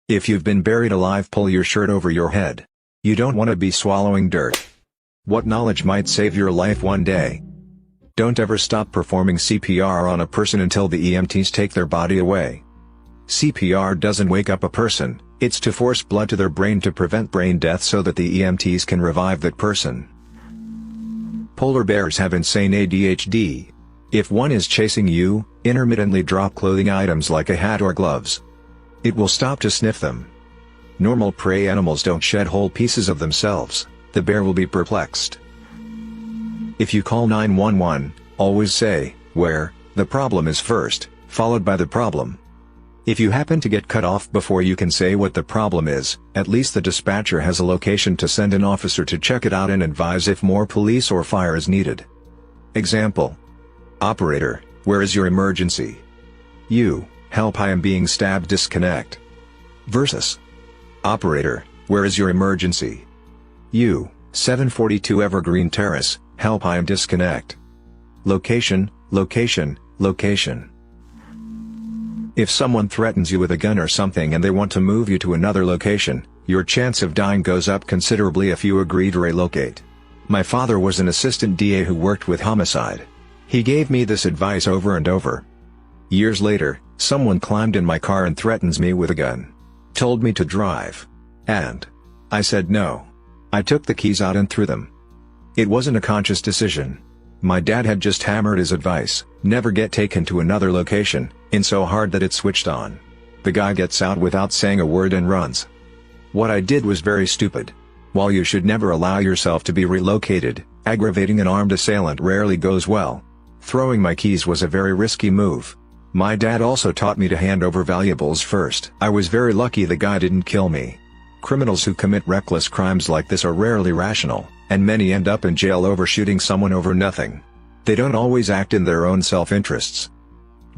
If you've been buried alive, pull your shirt over your head. You don't want to be swallowing dirt. What knowledge might save your life one day? Don't ever stop performing CPR on a person until the EMTs take their body away. CPR doesn't wake up a person, it's to force blood to their brain to prevent brain death so that the EMTs can revive that person. Polar bears have insane ADHD. If one is chasing you, intermittently drop clothing items like a hat or gloves. It will stop to sniff them. Normal prey animals don't shed whole pieces of themselves, the bear will be perplexed. If you call 911, always say, "Where?" The problem is first, followed by the problem. If you happen to get cut off before you can say what the problem is, at least the dispatcher has a location to send an officer to check it out and advise if more police or fire is needed. Example. Operator, where is your emergency? You, help, I am being stabbed, disconnect. Versus. Operator, where is your emergency? You, 742 Evergreen Terrace, help, I am disconnect. Location, location, location. If someone threatens you with a gun or something and they want to move you to another location, your chance of dying goes up considerably if you agree to relocate. My father was an assistant DA who worked with homicide. He gave me this advice over and over. Years later, someone climbed in my car and threatens me with a gun. Told me to drive. And I said no. I took the keys out and threw them. It wasn't a conscious decision. My dad had just hammered his advice, never get taken to another location, in so hard that it switched on. The guy gets out without saying a word and runs. What I did was very stupid. While you should never allow yourself to be relocated, aggravating an armed assailant rarely goes well. Throwing my keys was a very risky move. My dad also taught me to hand over valuables first. I was very lucky the guy didn't kill me. Criminals who commit reckless crimes like this are rarely rational, and many end up in jail over shooting someone over nothing. They don't always act in their own self-interests.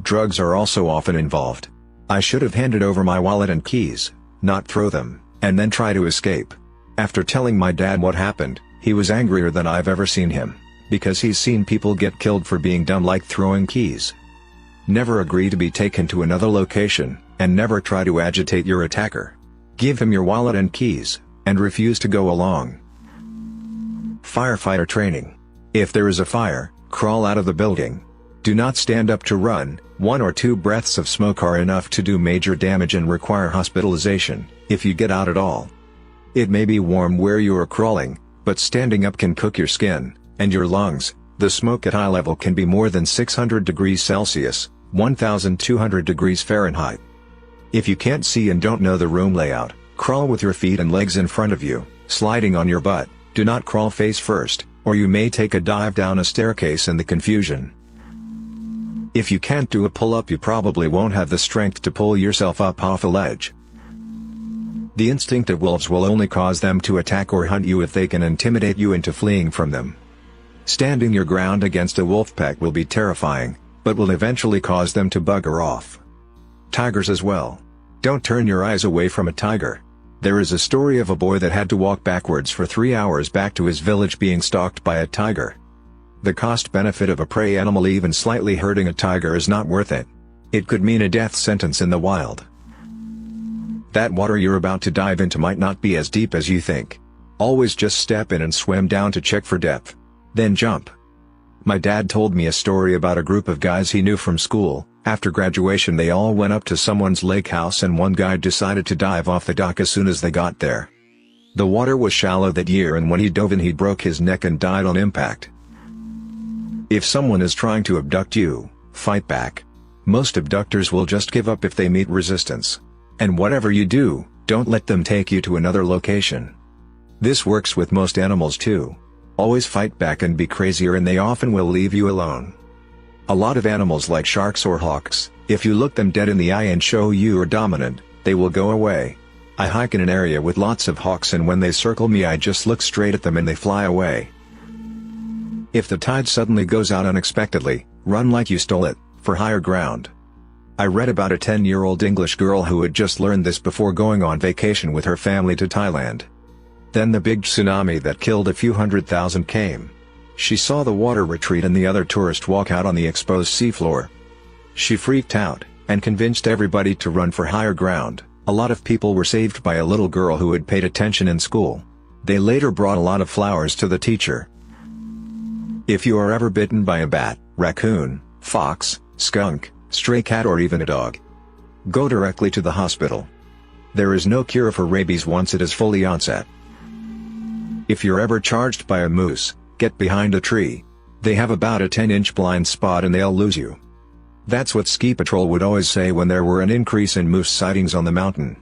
Drugs are also often involved. I should have handed over my wallet and keys, not throw them, and then try to escape. After telling my dad what happened, he was angrier than I've ever seen him, because he's seen people get killed for being dumb like throwing keys. Never agree to be taken to another location, and never try to agitate your attacker. Give him your wallet and keys, and refuse to go along. Firefighter training. If there is a fire, crawl out of the building. Do not stand up to run, 1 or 2 breaths of smoke are enough to do major damage and require hospitalization, if you get out at all. It may be warm where you are crawling, but standing up can cook your skin, and your lungs. The smoke at eye level can be more than 600 degrees Celsius, 1,200 degrees Fahrenheit. If you can't see and don't know the room layout, crawl with your feet and legs in front of you, sliding on your butt. Do not crawl face first, or you may take a dive down a staircase in the confusion. If you can't do a pull-up, you probably won't have the strength to pull yourself up off a ledge. The instinct of wolves will only cause them to attack or hunt you if they can intimidate you into fleeing from them. Standing your ground against a wolf pack will be terrifying, but will eventually cause them to bugger off. Tigers as well. Don't turn your eyes away from a tiger. There is a story of a boy that had to walk backwards for 3 hours back to his village being stalked by a tiger. The cost-benefit of a prey animal even slightly hurting a tiger is not worth it. It could mean a death sentence in the wild. That water you're about to dive into might not be as deep as you think. Always just step in and swim down to check for depth. Then jump. My dad told me a story about a group of guys he knew from school. After graduation they all went up to someone's lake house and one guy decided to dive off the dock as soon as they got there. The water was shallow that year and when he dove in he broke his neck and died on impact. If someone is trying to abduct you, fight back. Most abductors will just give up if they meet resistance. And whatever you do, don't let them take you to another location. This works with most animals too. Always fight back and be crazier and they often will leave you alone. A lot of animals like sharks or hawks, if you look them dead in the eye and show you are dominant, they will go away. I hike in an area with lots of hawks and when they circle me I just look straight at them and they fly away. If the tide suddenly goes out unexpectedly, run like you stole it, for higher ground. I read about a 10-year-old English girl who had just learned this before going on vacation with her family to Thailand. Then the big tsunami that killed a few 100,000 came. She saw the water retreat and the other tourists walk out on the exposed seafloor. She freaked out, and convinced everybody to run for higher ground, A lot of people were saved by a little girl who had paid attention in school. They later brought a lot of flowers to the teacher. If you are ever bitten by a bat, raccoon, fox, skunk, stray cat or even a dog, go directly to the hospital. There is no cure for rabies once it is fully onset. If you're ever charged by a moose, get behind a tree. They have about a 10-inch blind spot and they'll lose you. That's what Ski Patrol would always say when there were an increase in moose sightings on the mountain.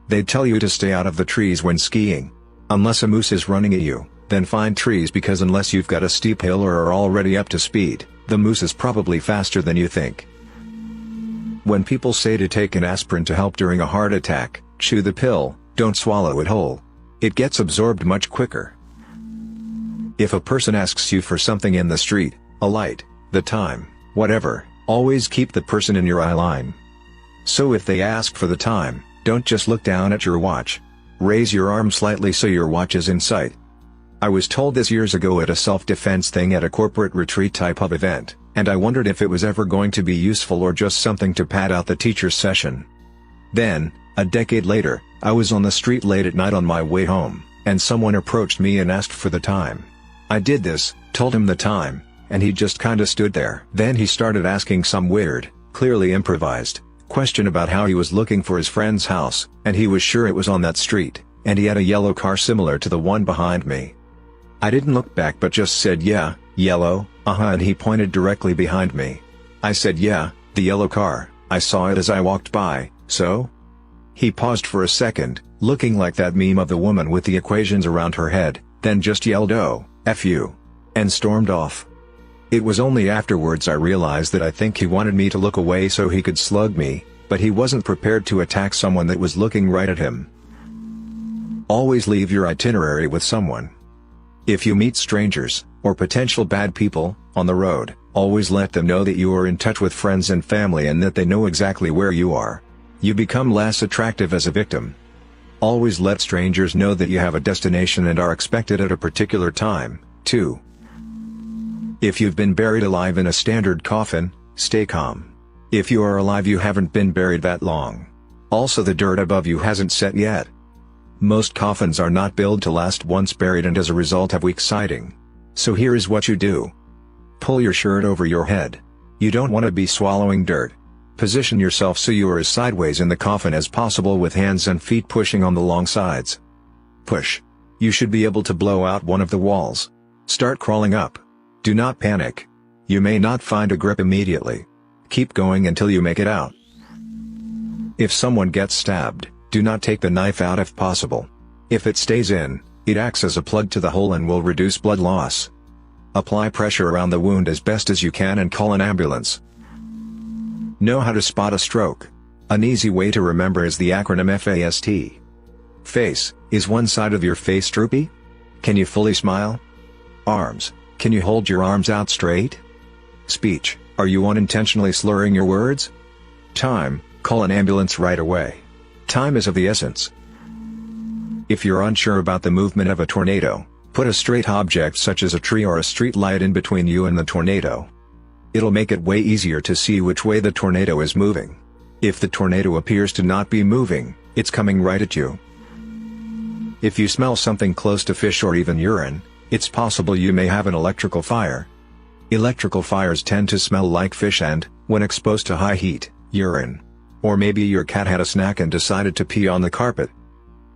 They'd tell you to stay out of the trees when skiing. Unless a moose is running at you, then find trees because unless you've got a steep hill or are already up to speed, the moose is probably faster than you think. When people say to take an aspirin to help during a heart attack, chew the pill, don't swallow it whole. It gets absorbed much quicker. If a person asks you for something in the street, a light, the time, whatever, always keep the person in your eye line. So if they ask for the time, don't just look down at your watch. Raise your arm slightly so your watch is in sight. I was told this years ago at a self-defense thing at a corporate retreat type of event, and I wondered if it was ever going to be useful or just something to pad out the teacher's session. Then, a decade later, I was on the street late at night on my way home, and someone approached me and asked for the time. I did this, told him the time, and he just kinda stood there. Then he started asking some weird, clearly improvised, question about how he was looking for his friend's house, and he was sure it was on that street, and he had a yellow car similar to the one behind me. I didn't look back but just said yeah, yellow, and he pointed directly behind me. I said yeah, the yellow car, I saw it as I walked by, so? He paused for a second, looking like that meme of the woman with the equations around her head, then just yelled "Oh, F you," and stormed off. It was only afterwards I realized that I think he wanted me to look away so he could slug me, but he wasn't prepared to attack someone that was looking right at him. Always leave your itinerary with someone. If you meet strangers, or potential bad people, on the road, always let them know that you are in touch with friends and family and that they know exactly where you are. You become less attractive as a victim. Always let strangers know that you have a destination and are expected at a particular time, too. If you've been buried alive in a standard coffin, stay calm. If you are alive you haven't been buried that long. Also the dirt above you hasn't set yet. Most coffins are not built to last once buried and as a result have weak siding. So here is what you do. Pull your shirt over your head. You don't want to be swallowing dirt. Position yourself so you are as sideways in the coffin as possible with hands and feet pushing on the long sides. Push. You should be able to blow out one of the walls. Start crawling up. Do not panic. You may not find a grip immediately. Keep going until you make it out. If someone gets stabbed, do not take the knife out if possible. If it stays in, it acts as a plug to the hole and will reduce blood loss. Apply pressure around the wound as best as you can and call an ambulance. Know how to spot a stroke. An easy way to remember is the acronym FAST. Face, is one side of your face droopy? Can you fully smile? Arms, can you hold your arms out straight? Speech, are you unintentionally slurring your words? Time, call an ambulance right away. Time is of the essence. If you're unsure about the movement of a tornado, put a straight object such as a tree or a street light in between you and the tornado. It'll make it way easier to see which way the tornado is moving. If the tornado appears to not be moving, it's coming right at you. If you smell something close to fish or even urine, it's possible you may have an electrical fire. Electrical fires tend to smell like fish and, when exposed to high heat, urine. Or maybe your cat had a snack and decided to pee on the carpet.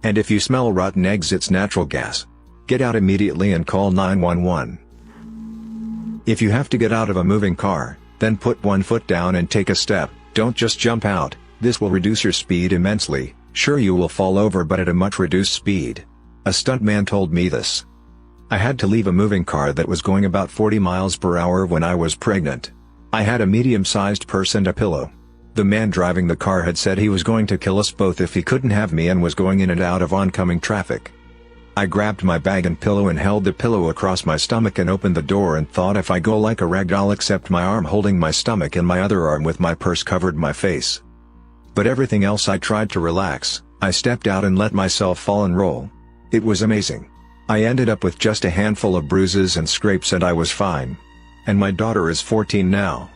And if you smell rotten eggs, it's natural gas. Get out immediately and call 911. If you have to get out of a moving car, then put one foot down and take a step, don't just jump out. This will reduce your speed immensely. Sure, you will fall over but at a much reduced speed. A stuntman told me this. I had to leave a moving car that was going about 40 miles per hour when I was pregnant. I had a medium-sized purse and a pillow. The man driving the car had said he was going to kill us both if he couldn't have me and was going in and out of oncoming traffic. I grabbed my bag and pillow and held the pillow across my stomach and opened the door and thought if I go like a rag doll except my arm holding my stomach and my other arm with my purse covered my face. But everything else I tried to relax. I stepped out and let myself fall and roll. It was amazing. I ended up with just a handful of bruises and scrapes and I was fine. And my daughter is 14 now.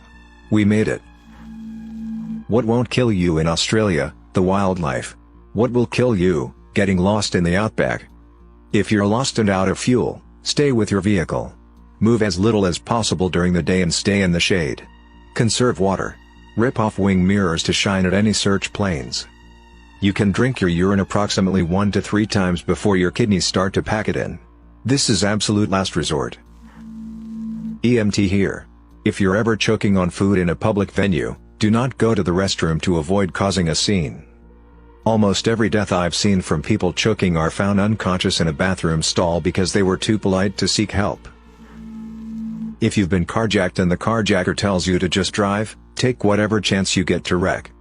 We made it. What won't kill you in Australia? The wildlife. What will kill you? Getting lost in the outback. If you're lost and out of fuel, stay with your vehicle. Move as little as possible during the day and stay in the shade. Conserve water. Rip off wing mirrors to shine at any search planes. You can drink your urine approximately 1 to 3 times before your kidneys start to pack it in. This is absolute last resort. EMT here. If you're ever choking on food in a public venue, do not go to the restroom to avoid causing a scene. Almost every death I've seen from people choking are found unconscious in a bathroom stall because they were too polite to seek help. If you've been carjacked and the carjacker tells you to just drive, take whatever chance you get to wreck.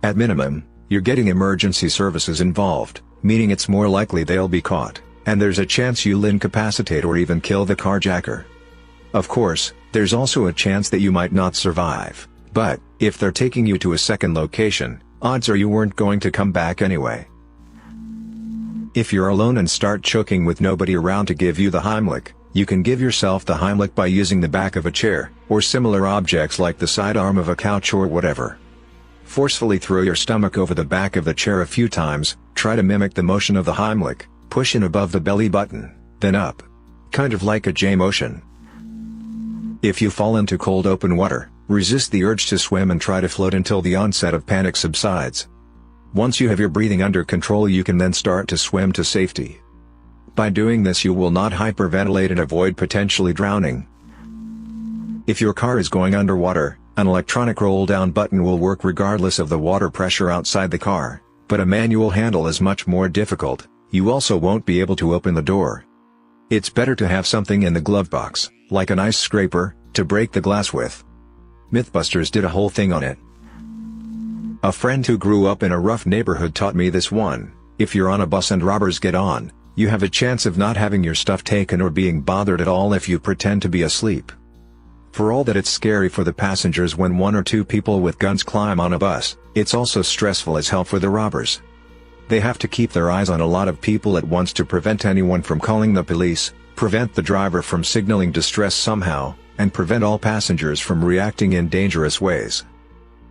At minimum, you're getting emergency services involved, meaning it's more likely they'll be caught, and there's a chance you'll incapacitate or even kill the carjacker. Of course, there's also a chance that you might not survive, but if they're taking you to a second location, odds are you weren't going to come back anyway. If you're alone and start choking with nobody around to give you the Heimlich, you can give yourself the Heimlich by using the back of a chair, or similar objects like the sidearm of a couch or whatever. Forcefully throw your stomach over the back of the chair a few times, try to mimic the motion of the Heimlich, push in above the belly button, then up. Kind of like a J motion. If you fall into cold open water, resist the urge to swim and try to float until the onset of panic subsides. Once you have your breathing under control, you can then start to swim to safety. By doing this, you will not hyperventilate and avoid potentially drowning. If your car is going underwater, an electronic roll-down button will work regardless of the water pressure outside the car, but a manual handle is much more difficult. You also won't be able to open the door. It's better to have something in the glove box, like an ice scraper, to break the glass with. Mythbusters did a whole thing on it. A friend who grew up in a rough neighborhood taught me this one: if you're on a bus and robbers get on, you have a chance of not having your stuff taken or being bothered at all if you pretend to be asleep. For all that it's scary for the passengers when 1 or 2 people with guns climb on a bus, it's also stressful as hell for the robbers. They have to keep their eyes on a lot of people at once to prevent anyone from calling the police, prevent the driver from signaling distress somehow, and prevent all passengers from reacting in dangerous ways.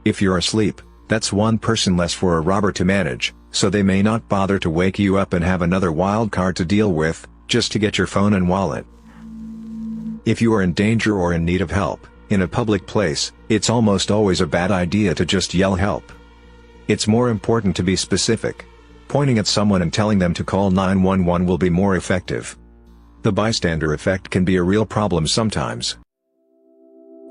If you're asleep, that's one person less for a robber to manage, so they may not bother to wake you up and have another wild card to deal with, just to get your phone and wallet. If you are in danger or in need of help, in a public place, it's almost always a bad idea to just yell help. It's more important to be specific. Pointing at someone and telling them to call 911 will be more effective. The bystander effect can be a real problem sometimes.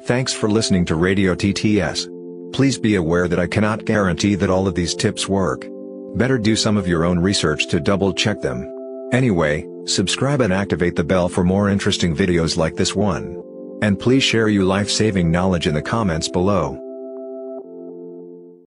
Thanks for listening to Radio TTS. Please be aware that I cannot guarantee that all of these tips work. Better do some of your own research to double check them. Anyway, subscribe and activate the bell for more interesting videos like this one. And please share your life-saving knowledge in the comments below.